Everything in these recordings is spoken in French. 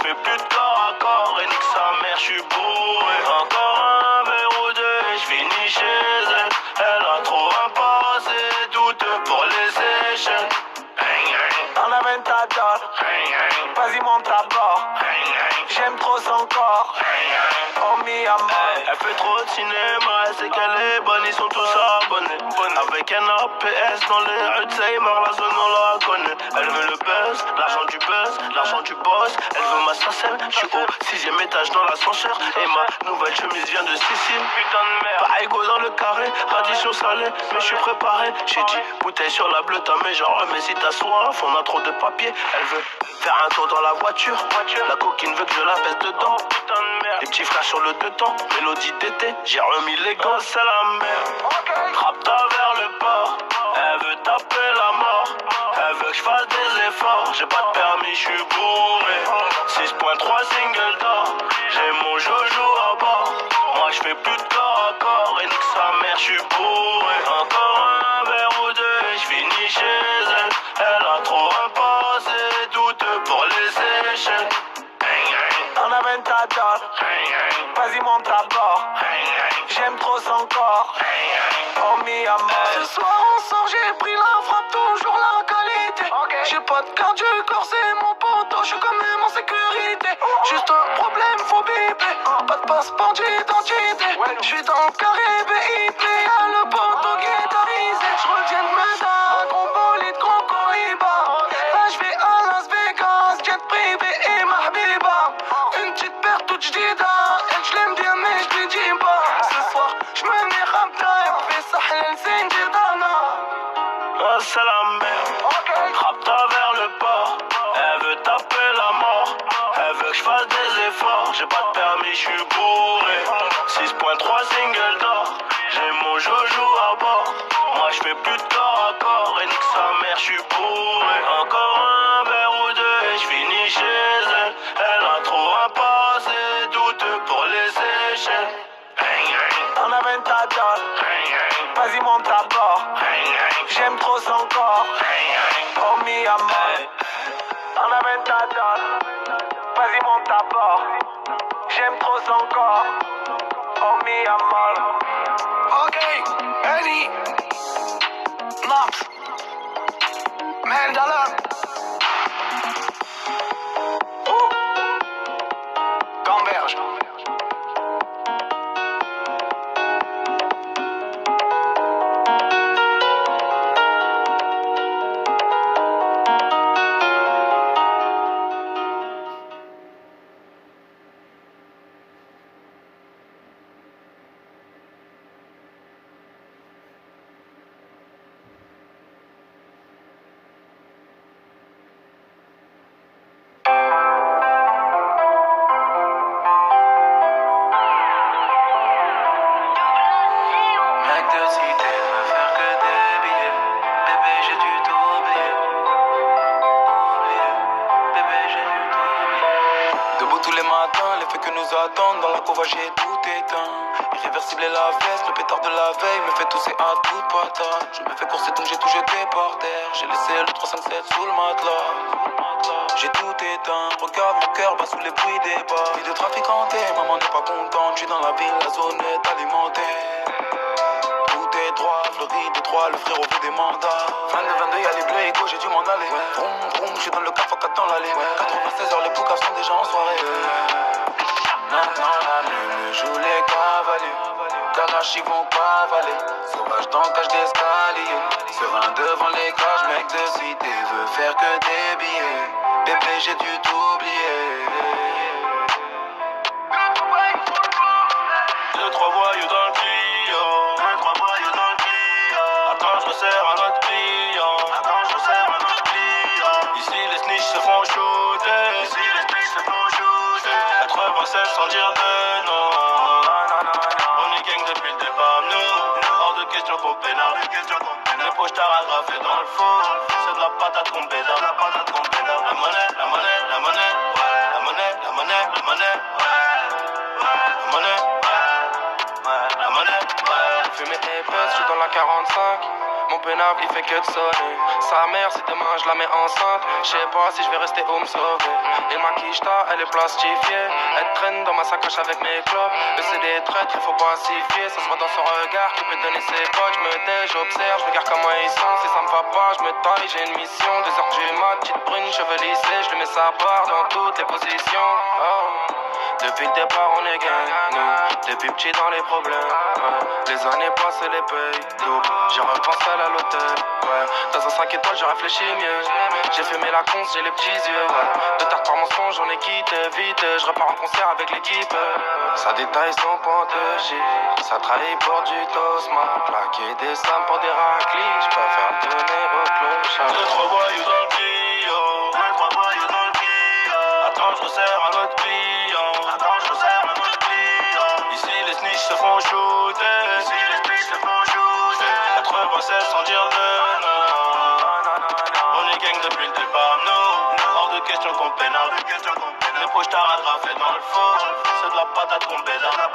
j'fais plus de corps à corps et nique sa mère, j'suis bourré. Encore un verre ou deux et j'finis chez elle. Elle a trop un passé douteux pour les échelles. En aventador, vas-y monte à bord. J'aime trop son corps, oh mi amor. Elle fait trop de cinéma, elle sait qu'elle est bonne, ils sont tous abonnés. Avec un APS dans les rues de Seymour, la zone on la connaît. Elle veut le buzz, l'argent du boss. Elle veut ma sarcelle, j'suis au 6ème étage dans l'ascenseur. Et ma nouvelle chemise vient de Sicile. Putain de merde, pas égaux dans le carré, addition salée, mais j'suis préparé. J'ai dit bouteille sur la bleue, t'as mes genre, mais si t'as soif, on a trop de papier. Elle veut faire un tour dans la voiture. La coquine veut que je la baisse dedans. Putain de merde, les petits frères sur le deux-temps. Mélodie d'été, j'ai remis les gants, c'est la merde. Trappe-toi vers le port, elle veut taper la mort. Elle veut que je fasse des efforts, j'ai pas de permis, j'suis bourré. 6.3 single d'or, j'ai mon jojo à bord. Moi j'fais plus de corps à corps et nique sa mère, j'suis bourré. Encore un verre ou deux et j'finis chez elle. Elle a trop un passé douteux pour les échelles. En aventador, vas-y monte à bord. J'aime trop son corps, oh mi amor. Ce soir on sort, j'ai pris la frappe, toujours la qualité. J'ai pas de carte du corps, c'est mon poteau, j'suis quand même en sécurité. Juste un problème, faut biper. Pas de passeport d'identité. J'suis dans le carré BIP, y'a le poteau guitarisé. J'reviens de Medina, gros bolide, gros Cohiba. Là j'vais à Las Vegas, jet privé et mahbiba. Une petite paire toute jdida, elle j'l'aime bien mais j'lui dis pas. Ce soir j'menais Ramtime, fais ça halal zin jidana. Ah c'est la merde, rapta vers le port. Elle veut taper la mort, elle veut que j'fasse des efforts. J'ai pas de permis, j'suis bourré. 6.3 single d'or, j'ai mon jojo à bord. Moi j'fais plus de corps à corps et nique sa mère, j'suis bourré. Encore un verre ou deux et j'finis chez elle. Elle a trop un passé douteux pour les échelles. En aventador, vas-y monte à bord. J'aime trop son corps, oh mi amor. En aventador, vas-y monte à bord. J'aime trop son corps, oh mi amor. Ok, Eddie, Naps, Mandala, Gamberge. Dans la cova j'ai tout éteint. Irréversible est la veste, le pétard de la veille me fait tousser à toute patate. Je me fais courser donc j'ai tout jeté par terre. J'ai laissé le 357 sous le matelas. J'ai tout éteint, regarde mon cœur bat sous les bruits des bas. Vie de traficanté, maman n'est pas contente. Je suis dans la ville, la zone est alimentée. Tout est droit, Floride Détroit, le frérot veut des mandats. 22, y'a les bleus égaux, j'ai dû m'en aller. Vroom vroom, je suis dans le 4x4 dans l'allée. 96 heures, les poucas sont déjà en soirée. Maintenant la lune joue les cavaliers. Karachi vont cavaler. Sauvage dans cage d'escalier. Serein devant les cages, mec de cité veut faire que des billets. Bébé j'ai dû t'oublier. 2-3 voyous dans le Clio. 2-3 voyous dans le Clio. Attends je resserre un autre client. Ici les snitches se font shooter. 96 sans dire de non. On est gang depuis le départ, nous. Hors de question qu'on pénale. Les poches t'arrafées dans le fond. C'est de la patate qu'on pédale. La monnaie, la monnaie, la monnaie. Ouais. La monnaie, la monnaie, la monnaie. Ouais. La monnaie, ouais. La monnaie, ouais. Fumée épaisse, je suis dans la 45. Mon pénard il fait que de sonner. Sa mère si demain je la mets enceinte, je sais pas si je vais rester ou me sauver. Et ma quicheta elle est plastifiée, elle traîne dans ma sacoche avec mes clopes. Mais c'est des traîtres, il faut pas s'y fier. Ça se voit dans son regard qui peut donner ses potes. Je me tais, j'observe, je regarde comment ils sont. Si ça me va pas, je me taille, j'ai une mission. 2 heures que j'ai ma petite brune, cheveux lissés, je lui mets sa part dans toutes les positions. Oh. Depuis le départ on est gang, nous. Depuis petit dans les problèmes, ouais. Les années passées les payes double. J'ai repensé à l'hôtel, ouais. Dans un 5 étoiles j'ai réfléchi mieux. J'ai fumé la conce, j'ai les petits yeux, ouais. De tard par mensonge j'en ai quitté vite. Je repars en concert avec l'équipe. Ça détaille son pantechie, ça trahit pour du tosma. Plaquer des sommes pour des raclis, j'préfère me tenir au clochard. 2-3 voyous dans le bio, 2-3 voyous dans le bio. Attends, je resserre un autre client. Attends, je resserre un autre client. Ici les snitches se font shooter. Ici les snitches se font shooter. 96 sans dire de non. On est gang depuis le départ, nous. Hors de question qu'on pénale. Les poches t'arrêtera fait dans le four. C'est de la patate qu'on bédard. La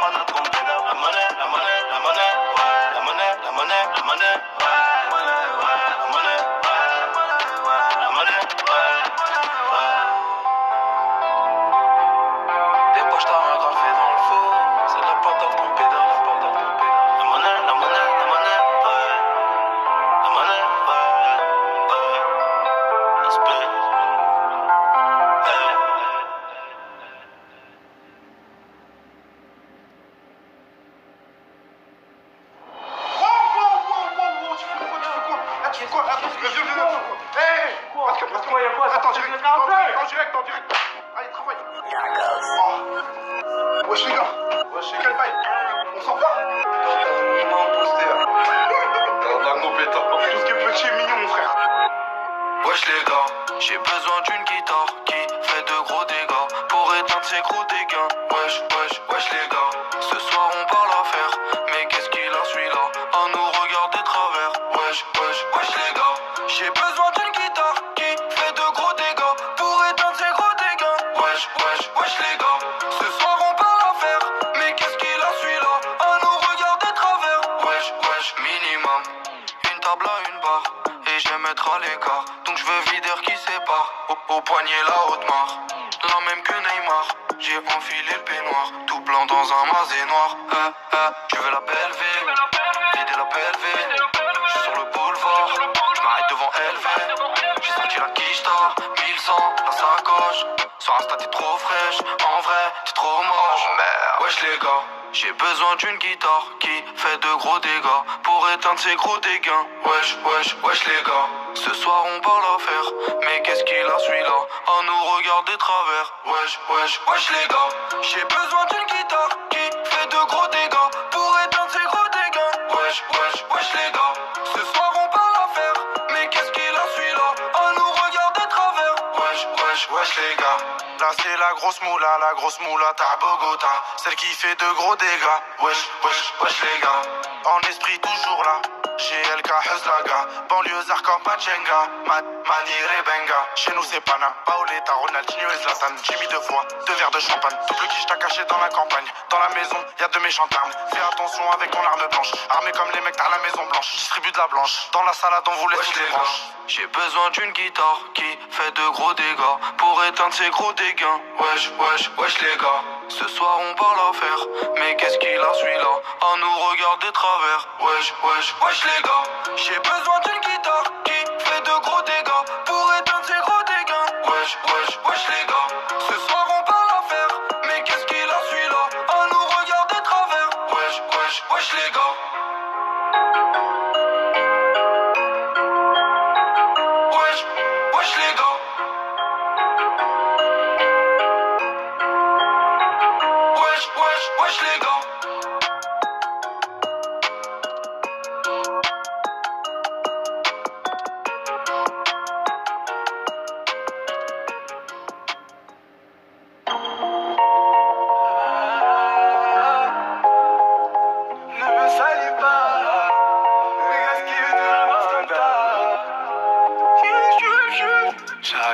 monnaie, la monnaie, la monnaie. Ouais. La monnaie, la monnaie, la monnaie. Ouais. La monnaie, ouais. La monnaie, ouais. Des poches t'arrêtes fait dans le four. C'est de la patate qu'on pédale. La monnaie, la monnaie, la monnaie, ouais. La monnaie, ouais. Respect. Hey. Tu fais quoi? Attends, viens. Hé! Parce que, attends, direct. Allez, travaille. Oh. Wesh les gars. Quel bail? On s'en va? Non, posté. T'as un compétent. Tout ce qui est petit et mignon, mon frère. Wesh les gars, j'ai besoin d'une guitare qui fait de gros dégâts pour éteindre ces gros dégâts. Wesh les gars, ce soir on parle affaire, mais qu'est-ce qu'il a celui-là à nous regarder de travers. Wesh les gars, j'ai besoin d'une guitare qui fait de gros dégâts pour éteindre ces gros dégâts. Wesh les gars, ce soir on parle affaire, mais qu'est-ce qu'il a celui-là à nous regarder de travers. Wesh minimum, une table à une barre. Et j'aime être à l'écart, donc je veux vider qui sépare. Au poignet la haute marre, la même que Neymar. J'ai enfilé le peignoir, tout blanc dans un masé noir. Tu veux la PLV, vider la PLV. J'suis sur le boulevard, j'm'arrête devant LV. J'ai sorti la quicheta, 1100, la sacoche. Sur Insta t'es trop fraîche, en vrai t'es trop moche. Merde. Wesh les gars, j'ai besoin d'une guitare qui fait de gros dégâts pour éteindre ces gros dégâts. Wesh les gars, ce soir on parle affaire, mais qu'est-ce qu'il a celui-là à nous regarder de travers. Wesh les gars, j'ai besoin d'une guitare qui fait de gros dégâts pour éteindre ces gros dégâts. Wesh les gars, ce soir on parle affaire, mais qu'est-ce qu'il a celui-là à nous regarder de travers. Wesh les gars, là c'est la grosse moula à Bogota, celle qui fait de gros dégâts. Wesh les gars, en esprit toujours là. GLK Huzlaga, banlieusard comme Pachenga, Mani Rebenga. Chez nous c'est Pana, Paoletta, Ronaldinho et Zlatan. J'ai mis 2 fois 2 verres de champagne. Double qui je t'ai caché dans la campagne. Dans la maison, y'a de méchants termes. Fais attention avec ton arme blanche. Armé comme les mecs à la maison blanche. Distribue de la blanche. Dans la salade on vous laisse les branches. J'ai besoin d'une guitare qui fait de gros dégâts pour éteindre ces gros dégâts. Wesh les gars, ce soir on parle affaire, mais qu'est-ce qu'il a celui-là à nous regarder de travers. Wesh les gars, j'ai besoin d'une guitare qui fait de gros dégâts pour éteindre ces gros dégâts. Wesh les gars, ce soir on parle affaire, mais qu'est-ce qu'il a celui-là à nous regarder de travers. Wesh les gars. Wesh les gars. Wesh les gars.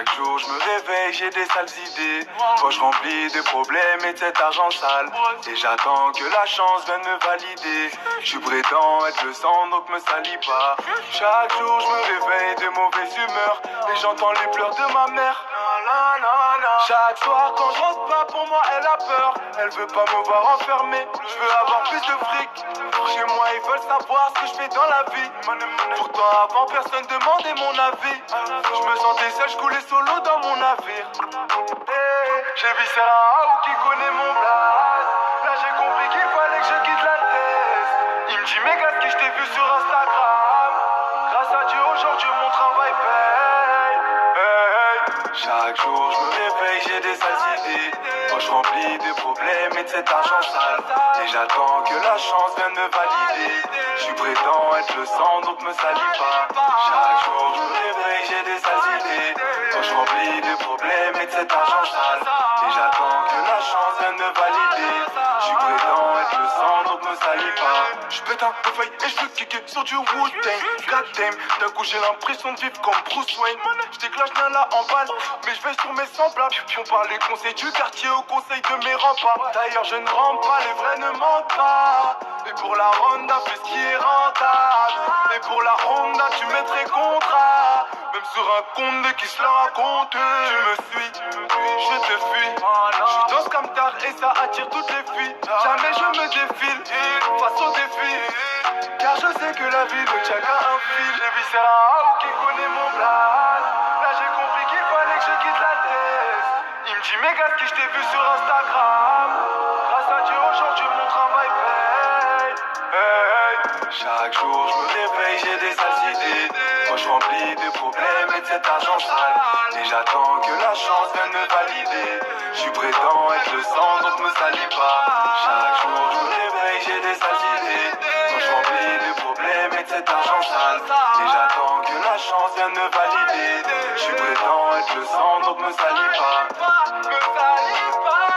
Chaque jour je me réveille, j'ai des sales idées. Poche remplie de problèmes et de cet argent sale. Et j'attends que la chance vienne me valider. Je prétends être le sang donc me salis pas. Chaque jour je me réveille de mauvaise humeur. Et j'entends les pleurs de ma mère. Chaque soir quand je rentre pas, pour moi elle a peur. Elle veut pas me voir enfermé. Je veux avoir plus de fric. Chez moi ils veulent savoir ce que je fais dans la vie. Pourtant avant personne demandait mon avis. Je me sentais seul, je coulais solo dans mon navire. J'ai vu Sarah qui connaît mon blaze. Là j'ai compris qu'il fallait que je quitte la thèse. Il me dit méga ce que je t'ai vu sur Instagram. Grâce à Dieu aujourd'hui mon travail paye. Chaque jour je me réveille, j'ai des sales idées. Poche remplie de problèmes et de cet argent sale. Et j'attends que la chance vienne me valider. Je prétends être le sang donc me salis pas. Chaque jour je me réveille, j'ai des sales idées. Poche remplie de problèmes et de cet argent sale. Et j'attends que la chance vienne me valider. Je prétends être le sang donc me salis pas. Je pète un peu feuille et je veux kicker sur du Wu-Tang. God damn, d'un coup j'ai l'impression de vivre comme Bruce Wayne. Je déclenche bien là en balle, mais je vais sur mes semblables. On parle des conseils du quartier au conseil de mes remparts. D'ailleurs je ne rampe pas, les vrais ne mentent pas. Et pour la Honda, fais ce qui est rentable. Et pour la Honda, tu mettrais contrat. Même sur un compte de qui se la raconte. Tu me suis, je te fuis. Je suis dans ce camtar et ça attire toutes les filles. Jamais je me défile face au défi. Car je sais que la vie ne tient qu'à un fil. J'ai vu Sarah qui connaît mon blaze. Là j'ai compris qu'il fallait que je quitte la thèse. Il me dit méga ce que je t'ai vu sur Instagram. Grâce à Dieu aujourd'hui mon travail paye. Chaque jour je me réveille, j'ai des sales idées. Poche remplie de problèmes et de cet argent sale. Et j'attends que la chance vienne me valider. Je prétends être le sang donc me salis pas. Chaque jour je me réveille, j'ai des sales idées. Poche remplie de problèmes et de cet argent sale. Et j'attends que la chance vienne me valider. Je prétends être le sang donc me salis pas. Me salis pas.